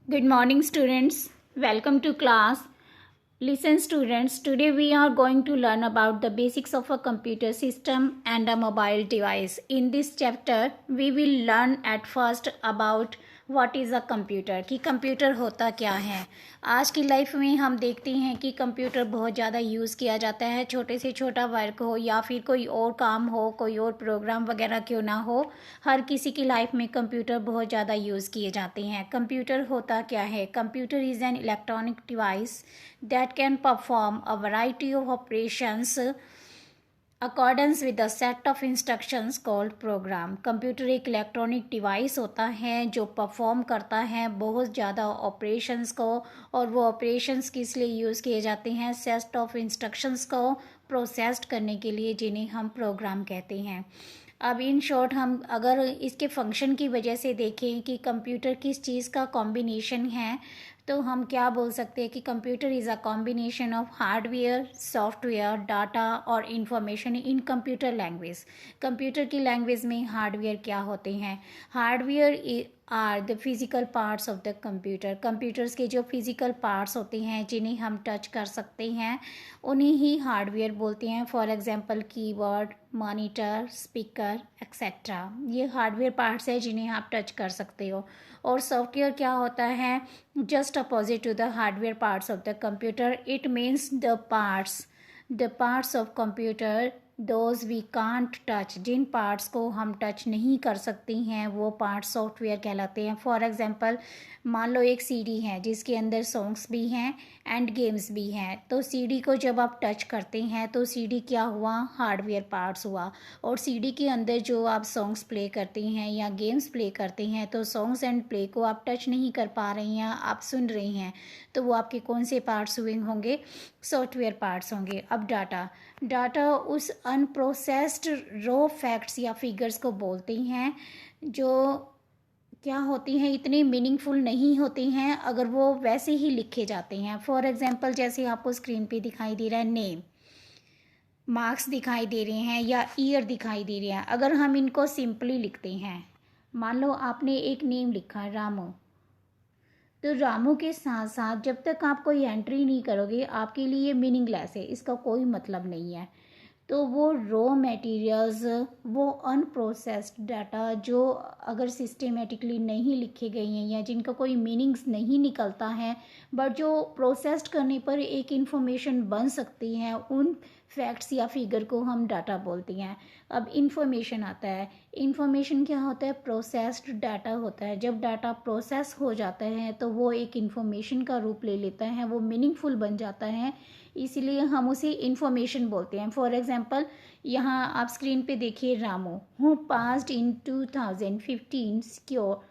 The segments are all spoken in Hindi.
Good morning, students. Welcome to class. Listen, students. Today we are going to learn about the basics of a computer system and a mobile device. In this chapter, we will learn at first about what is a computer, कि कंप्यूटर होता क्या है। आज की लाइफ में हम देखते हैं कि कंप्यूटर बहुत ज़्यादा यूज़ किया जाता है। छोटे से छोटा वर्क हो या फिर कोई और काम हो, कोई और प्रोग्राम वगैरह क्यों ना हो, हर किसी की लाइफ में कंप्यूटर बहुत ज़्यादा यूज़ किए जाते हैं। कंप्यूटर होता क्या है? Computer is an electronic device that can perform a variety of operations accordance with the set of instructions called programme. Computer एक इलेक्ट्रॉनिक डिवाइस होता है जो परफॉर्म करता है बहुत ज़्यादा ऑपरेशंस को, और वो ऑपरेशंस किस लिए यूज़ किए जाते हैं? सेट ऑफ इंस्ट्रक्शंस को प्रोसेस्ड करने के लिए, जिन्हें हम प्रोग्राम कहते हैं। अब इन शॉर्ट हम अगर इसके फंक्शन की वजह से देखें कि कंप्यूटर किस चीज़ का कॉम्बिनेशन है, तो हम क्या बोल सकते हैं कि computer is a combination of hardware, software, data और information in computer language. Computer की लैंग्वेज में हार्डवेयर क्या होते हैं? Hardware are the physical parts of the computer. Computers के जो फिज़िकल पार्ट्स होते हैं जिन्हें हम टच कर सकते हैं, उन्हें ही हार्डवेयर बोलते हैं। For example keyboard, monitor, speaker etcetera, ये हार्डवेयर पार्ट्स हैं जिन्हें आप टच कर सकते हो। और सॉफ्टवेयर क्या होता है? Just opposite to the hardware parts of the computer. It means the parts of computer those we can't touch, जिन पार्ट्स को हम टच नहीं कर सकते हैं वो पार्ट्स सॉफ्टवेयर कहलाते हैं। फॉर एग्जांपल, मान लो एक सीडी है जिसके अंदर सॉन्ग्स भी हैं एंड गेम्स भी हैं, तो सीडी को जब आप टच करते हैं तो सीडी क्या हुआ? हार्डवेयर पार्ट्स हुआ। और सीडी के अंदर जो आप सॉन्ग्स प्ले करते हैं या गेम्स प्ले करते हैं, तो सॉन्ग्स एंड प्ले को आप टच नहीं कर पा रहे हैं, आप सुन रहे हैं, तो वो आपके कौन से पार्ट्स हुए होंगे? सॉफ्टवेयर पार्ट्स होंगे। अब डाटा उस अनप्रोसेस्ड रॉ फैक्ट्स या फिगर्स को बोलते हैं जो क्या होती हैं, इतने मीनिंगफुल नहीं होते हैं अगर वो वैसे ही लिखे जाते हैं। फॉर एग्जांपल, जैसे आपको स्क्रीन पे दिखाई दे रहा है नेम, मार्क्स दिखाई दे रहे हैं या ईयर दिखाई दे रहे हैं, अगर हम इनको सिंपली लिखते हैं, मान लो आपने एक नेम लिखा रामू, तो रामू के साथ साथ जब तक आप कोई एंट्री नहीं करोगे आपके लिए मीनिंगलेस है, इसका कोई मतलब नहीं है। तो वो रॉ मटेरियल्स, वो अनप्रोसेस्ड डाटा जो अगर सिस्टेमेटिकली नहीं लिखे गए हैं या जिनका कोई मीनिंग्स नहीं निकलता है, बट जो प्रोसेस्ड करने पर एक इंफॉर्मेशन बन सकती है, उन फैक्ट्स या फिगर को हम डाटा बोलते हैं। अब इंफॉर्मेशन आता है। इंफॉर्मेशन क्या होता है? प्रोसेस्ड डाटा होता है। जब डाटा प्रोसेस हो जाता है तो वो एक इंफॉर्मेशन का रूप ले लेता है, वो मीनिंगफुल बन जाता है, इसीलिए हम उसे इंफॉर्मेशन बोलते हैं। फॉर एग्जांपल, यहाँ आप स्क्रीन पे देखिए Ramu who passed in 2015 score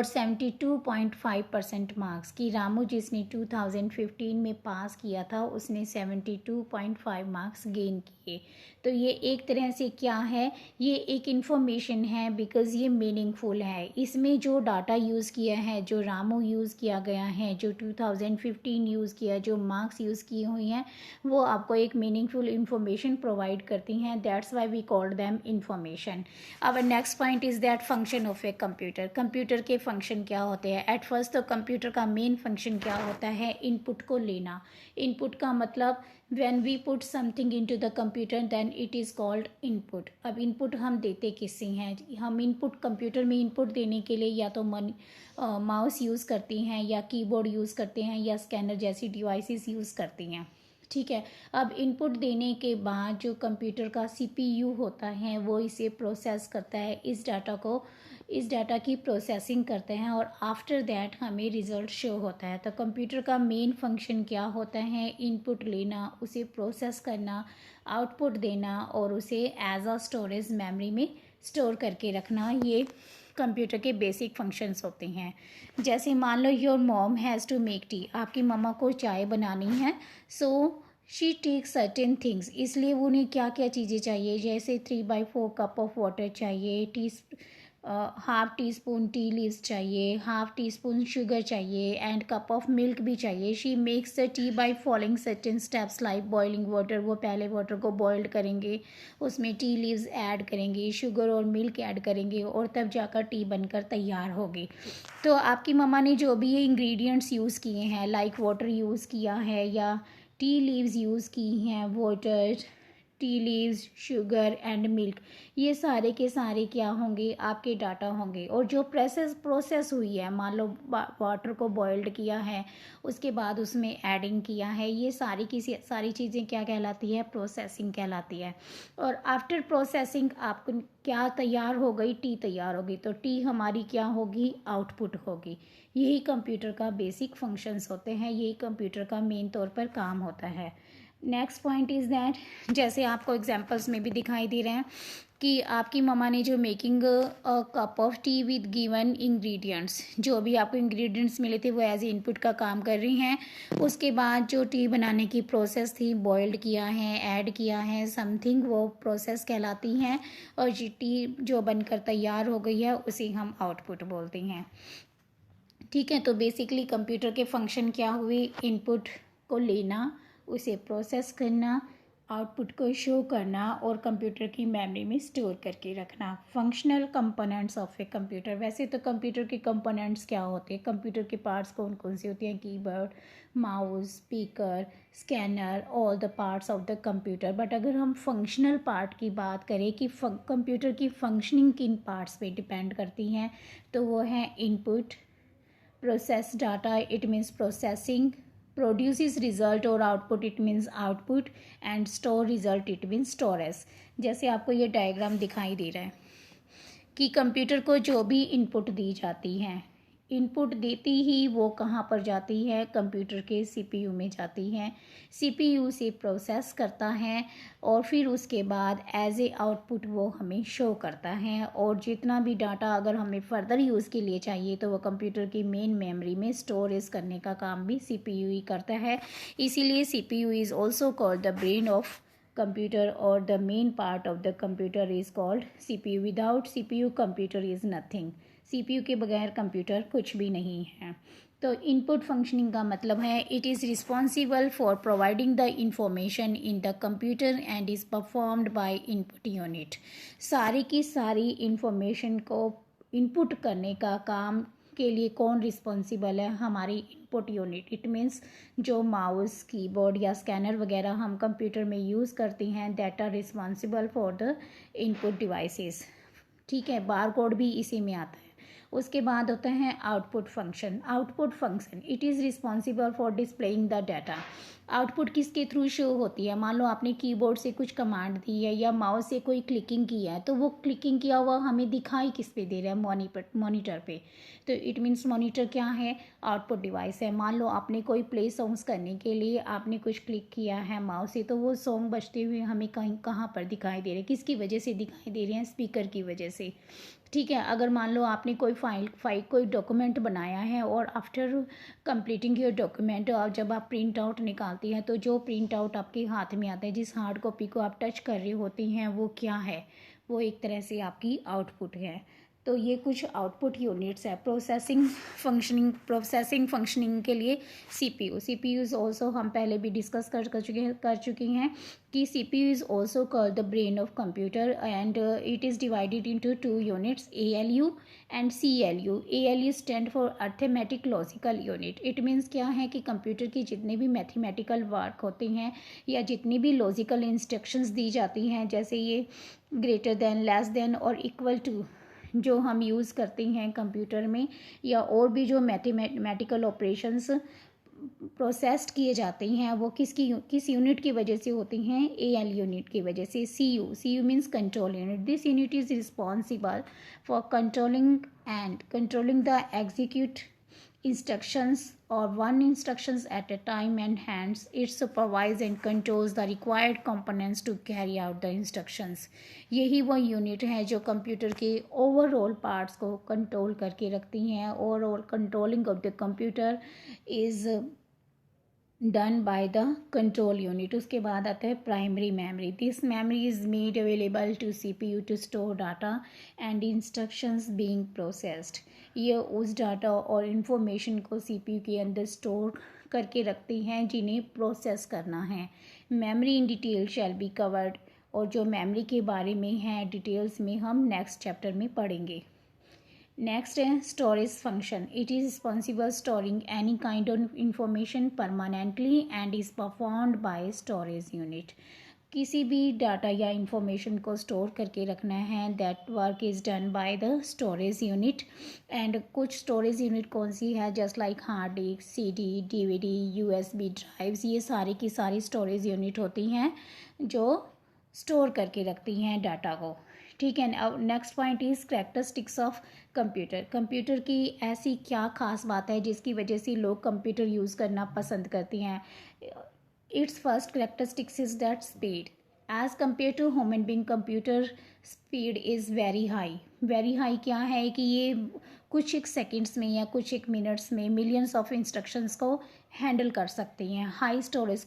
72.5% marks, कि रामू जिसने 2015 में पास किया था उसने 72.5 मार्क्स गेन किए। तो ये एक तरह से क्या है? ये एक इन्फॉर्मेशन है, बिकॉज़ ये मीनिंगफुल है। इसमें जो डाटा यूज़ किया है, जो रामू यूज़ किया गया है, जो 2015 यूज़ किया, जो मार्क्स यूज़ किए हुए हैं, वो आपको एक मीनिंगफुल इन्फॉर्मेशन प्रोवाइड करती हैं। That's why we called them information. अब next point is that function of a computer. Computer के फंक्शन क्या होते हैं? एट फर्स्ट तो कंप्यूटर का मेन फंक्शन क्या होता है? इनपुट को लेना। इनपुट का मतलब when we put something into the computer then it is called input. अब इनपुट हम देते किससे हैं? हम इनपुट कंप्यूटर में इनपुट देने के लिए या तो माउस यूज़ करते हैं, या कीबोर्ड यूज़ करते हैं, या स्कैनर जैसी डिवाइसेस यूज़ करते हैं। ठीक है। अब इनपुट देने के बाद जो कंप्यूटर का सीपीयू होता है वो इसे प्रोसेस करता है, इस डाटा की प्रोसेसिंग करते हैं, और आफ्टर दैट हमें रिज़ल्ट शो होता है। तो कंप्यूटर का मेन फंक्शन क्या होता है? इनपुट लेना, उसे प्रोसेस करना, आउटपुट देना, और उसे एज अ स्टोरेज मेमोरी में स्टोर करके रखना। ये कंप्यूटर के बेसिक फंक्शंस होते हैं। जैसे मान लो your mom has to make tea, आपकी मम्मा को चाय बनानी है, so she take certain things, इसलिए उन्हें क्या क्या चीज़ें चाहिए, जैसे 3/4 कप ऑफ वाटर चाहिए, half teaspoon tea leaves चाहिए, हाफ़ टी स्पून शुगर चाहिए एंड कप ऑफ मिल्क भी चाहिए. She makes the tea by following certain steps like boiling water. वो पहले वाटर को बॉइल्ड करेंगे, उसमें टी लीव्स ऐड करेंगे, शुगर और मिल्क ऐड करेंगे और तब जाकर टी बनकर तैयार होगी. तो आपकी मम्मा ने जो भी ये इंग्रेडिएंट्स यूज़ किए हैं, लाइक वाटर यूज़ किया है या टी लीव्स यूज़ की हैं, water, tea leaves, sugar and milk, ये सारे के सारे क्या होंगे, आपके डाटा होंगे. और जो प्रोसेस हुई है, मान लो वाटर को बॉइल्ड किया है, उसके बाद उसमें एडिंग किया है, ये सारी की सारी चीज़ें क्या कहलाती है, प्रोसेसिंग कहलाती है. और आफ्टर प्रोसेसिंग आपको क्या तैयार हो गई, टी तैयार होगी. तो टी हमारी क्या होगी, आउटपुट होगी. यही कंप्यूटर का बेसिक फंक्शंस होते हैं, यही कंप्यूटर का मेन तौर पर काम होता है. नेक्स्ट पॉइंट इज़ दैट, जैसे आपको एग्जांपल्स में भी दिखाई दे रहे हैं कि आपकी मम्मा ने जो making a cup of T with given ingredients, जो भी आपको इंग्रेडिएंट्स मिले थे वो एज ए इनपुट का काम कर रही हैं. उसके बाद जो टी बनाने की प्रोसेस थी, बॉइल्ड किया है, ऐड किया है समथिंग, वो प्रोसेस कहलाती हैं. और ये टी जो बनकर तैयार हो गई है उसे हम आउटपुट बोलते हैं. ठीक है, तो बेसिकली कंप्यूटर के फंक्शन क्या हुए, इनपुट को लेना, उसे प्रोसेस करना, आउटपुट को शो करना और कंप्यूटर की मेमोरी में स्टोर करके रखना. Functional components of a computer. वैसे तो कंप्यूटर के कंपोनेंट्स क्या होते हैं, कंप्यूटर के पार्ट्स कौन कौन से होते हैं, keyboard, mouse, speaker, scanner, all the parts of the computer. But अगर हम फंक्शनल पार्ट की बात करें कि कंप्यूटर की फंक्शनिंग किन पार्ट्स पे डिपेंड करती हैं, तो वो है input, process data, it means processing, produces result और output, it means output, and store result, it means storage. जैसे आपको ये डायग्राम दिखाई दे रहा है कि कंप्यूटर को जो भी इनपुट दी जाती है, इनपुट देती ही वो कहाँ पर जाती है, कंप्यूटर के सीपीयू में जाती है. सीपीयू से प्रोसेस करता है और फिर उसके बाद एज ए आउटपुट वो हमें शो करता है. और जितना भी डाटा अगर हमें फर्दर यूज़ के लिए चाहिए तो वो कंप्यूटर की मेन मेमोरी में स्टोरेज करने का काम भी सीपीयू ही करता है. इसीलिए CPU is also called the brain of computer or the main part of the computer is called CPU. Without CPU computer is nothing. CPU के बगैर कंप्यूटर कुछ भी नहीं है. तो इनपुट फंक्शनिंग का मतलब है it is responsible for providing the information in the computer and is performed by input unit. सारी की सारी इंफॉर्मेशन को इनपुट करने का काम के लिए कौन रिस्पॉन्सिबल है, हमारी इनपुट यूनिट. इट मीन्स जो माउस, कीबोर्ड या स्कैनर वगैरह हम कंप्यूटर में यूज़ करते हैं, that are responsible for the input devices. ठीक है, बार कोड भी इसी में आता है. उसके बाद होता है output function. Output function it is responsible for displaying the data. Output किसके थ्रू शो होती है, मान लो आपने कीबोर्ड से कुछ कमांड दी है या माउस से कोई क्लिकिंग की है, तो वो क्लिकिंग किया हुआ हमें दिखाई किस पे दे रहा है, मॉनिटर पे. तो इट मीन्स मॉनिटर क्या है, आउटपुट डिवाइस है. मान लो आपने कोई प्ले सॉन्ग्स करने के लिए आपने कुछ क्लिक किया है माउस से, तो वो सॉन्ग बजते हुए हमें कहीं कहाँ पर दिखाई दे रहे हैं, किसकी वजह से दिखाई दे रहे हैं, स्पीकर की वजह से. ठीक है, अगर मान लो आपने कोई फाइल कोई डॉक्यूमेंट बनाया है और आफ्टर कंप्लीटिंग योर डॉक्यूमेंट जब आप प्रिंट आउट निकालती हैं, तो जो प्रिंट आउट आपके हाथ में आता है, जिस हार्ड कॉपी को आप टच कर रही होती हैं, वो क्या है, वो एक तरह से आपकी आउटपुट है. तो ये कुछ आउटपुट यूनिट्स है. प्रोसेसिंग फंक्शनिंग के लिए सीपीयू. सीपीयू इज़ ऑल्सो, हम पहले भी डिस्कस कर चुके हैं कि CPU is also called the brain of computer and it is divided into 2 units, ALU and CLU. ALU stand for arithmetic logical unit. It means क्या है कि कंप्यूटर की जितने भी मैथमेटिकल वर्क होते हैं या जितनी भी लॉजिकल इंस्ट्रक्शंस दी जाती हैं, जैसे ये ग्रेटर देन, लेस देन और इक्वल टू जो हम यूज़ करते हैं कंप्यूटर में, या और भी जो मैथमेटिकल ऑपरेशंस प्रोसेस्ड किए जाते हैं, वो किस यूनिट की वजह से होती हैं, AL यूनिट की वजह से. CU means control unit. This unit is responsible for controlling the execute instructions or one instructions at a time, and hence it supervises and controls the required components to carry out the instructions. यही वो यूनिट है जो कंप्यूटर के ओवरऑल पार्ट्स को कंट्रोल करके रखती हैं. Overall controlling of the computer is done by the control unit. उसके बाद आता है primary memory. This memory is made available to CPU to store data and instructions being processed. ये उस डाटा और इन्फॉर्मेशन को CPU के अंदर स्टोर करके रखती हैं जिन्हें प्रोसेस करना है। Memory in detail shall be covered, और जो मेमोरी के बारे में है डिटेल्स में हम नेक्स्ट चैप्टर में पढ़ेंगे। नेक्स्ट है storage function. It is responsible storing any kind of information permanently and is performed by storage unit. किसी भी डाटा या इंफॉर्मेशन को स्टोर करके रखना है, that work is done by the storage unit. And कुछ स्टोरेज यूनिट कौन सी है, just like hard disk, CD, DVD, USB drives, ये सारी की सारी स्टोरेज यूनिट होती हैं जो स्टोर करके रखती हैं डाटा को। ठीक है। अब next point is characteristics of computer. Computer की ऐसी क्या खास बात है जिसकी वजह से लोग कंप्यूटर यूज़ करना पसंद करते हैं। Its first characteristics is that speed. As compare to human being, computer speed is very high. Very high क्या है कि ये कुछ एक सेकंड्स में या कुछ एक मिनट्स में मिलियंस ऑफ इंस्ट्रक्शंस को हैंडल कर सकती हैं। High storage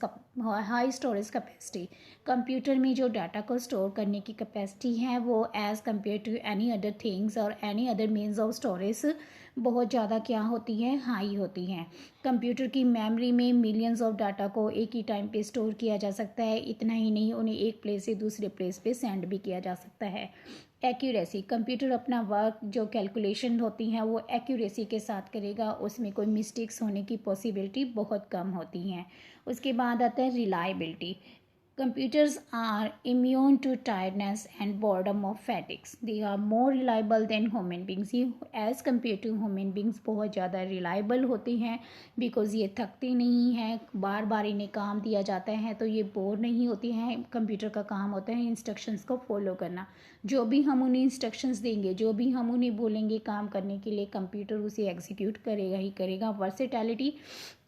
capacity. कंप्यूटर में जो डाटा को स्टोर करने की कैपेसिटी है वो as compare to any other things और any other means of storage बहुत ज़्यादा क्या होती है, हाई होती हैं। कंप्यूटर की मेमोरी में मिलियंस ऑफ डाटा को एक ही टाइम पे स्टोर किया जा सकता है। इतना ही नहीं, उन्हें एक प्लेस से दूसरे प्लेस पे सेंड भी किया जा सकता है। एक्यूरेसी। कंप्यूटर अपना वर्क जो कैलकुलेशन होती हैं वो एक्यूरेसी के साथ करेगा, उसमें कोई मिस्टेक्स होने की पॉसिबिलिटी बहुत कम होती हैं। उसके बाद आता है reliability. Computers are immune to tiredness and boredom of fatigues. They are more reliable than human beings. ये as compared to human beings बहुत ज़्यादा reliable होती हैं because ये थकती नहीं हैं, बार बार इन्हें काम दिया जाता है तो ये बोर नहीं होती हैं। कंप्यूटर का काम होता है इंस्ट्रक्शंस को फॉलो करना। जो भी हम उन्हें इंस्ट्रक्शंस देंगे, जो भी हम उन्हें बोलेंगे काम करने के लिए, कंप्यूटर उसे एग्जीक्यूट करेगा ही करेगा। Versatility.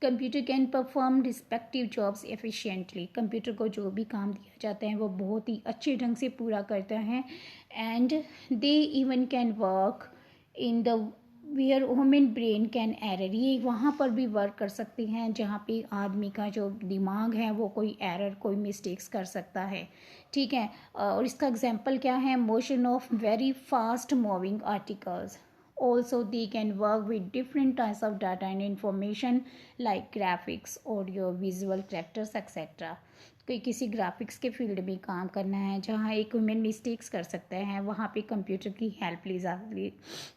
Computer can perform respective jobs efficiently. Computer को जो भी काम दिया जाता है वो बहुत ही अच्छे ढंग से पूरा करता है। And they even can work in the where human brain can error. ये वहाँ पर भी वर्क कर सकते हैं जहाँ पे आदमी का जो दिमाग है वो कोई एरर, कोई मिस्टेक्स कर सकता है। ठीक है। और इसका एग्जांपल क्या है, motion of very fast moving articles. Also, they can work with different types of data and information like graphics, audio, visual characters, etc. कोई किसी ग्राफिक्स के फील्ड में काम करना है जहाँ एक ह्यूमन मिस्टेक्स कर सकते हैं, वहाँ पे कंप्यूटर की हेल्प ली जाती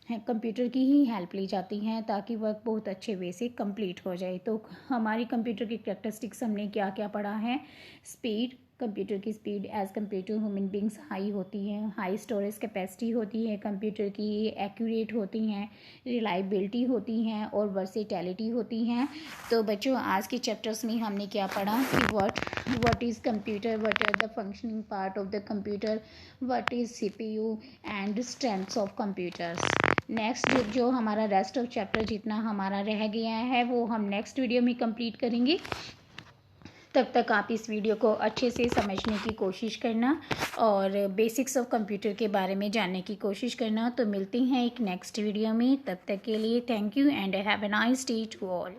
है, कंप्यूटर की ही हेल्प ली जाती है ताकि वर्क बहुत अच्छे वे से कंप्लीट हो जाए। तो हमारी कंप्यूटर की कैरेक्टरिस्टिक्स हमने क्या क्या पढ़ा है। स्पीड। कंप्यूटर की speed as compare to human beings high होती है। हाई स्टोरेज कैपेसिटी होती है कंप्यूटर की, एक्यूरेट होती हैं, रिलायबिलिटी होती हैं और वर्सेटैलिटी होती हैं। तो बच्चों आज के चैप्टर्स में हमने क्या पढ़ा कि what is computer, what are the functioning part of the computer, what is CPU and strengths of computers. Next जो हमारा रेस्ट ऑफ चैप्टर जितना हमारा रह गया है वो हम नेक्स्ट वीडियो में कंप्लीट करेंगे। तब तक आप इस वीडियो को अच्छे से समझने की कोशिश करना और बेसिक्स ऑफ कंप्यूटर के बारे में जानने की कोशिश करना। तो मिलते हैं एक नेक्स्ट वीडियो में, तब तक के लिए thank you and have a nice day to all.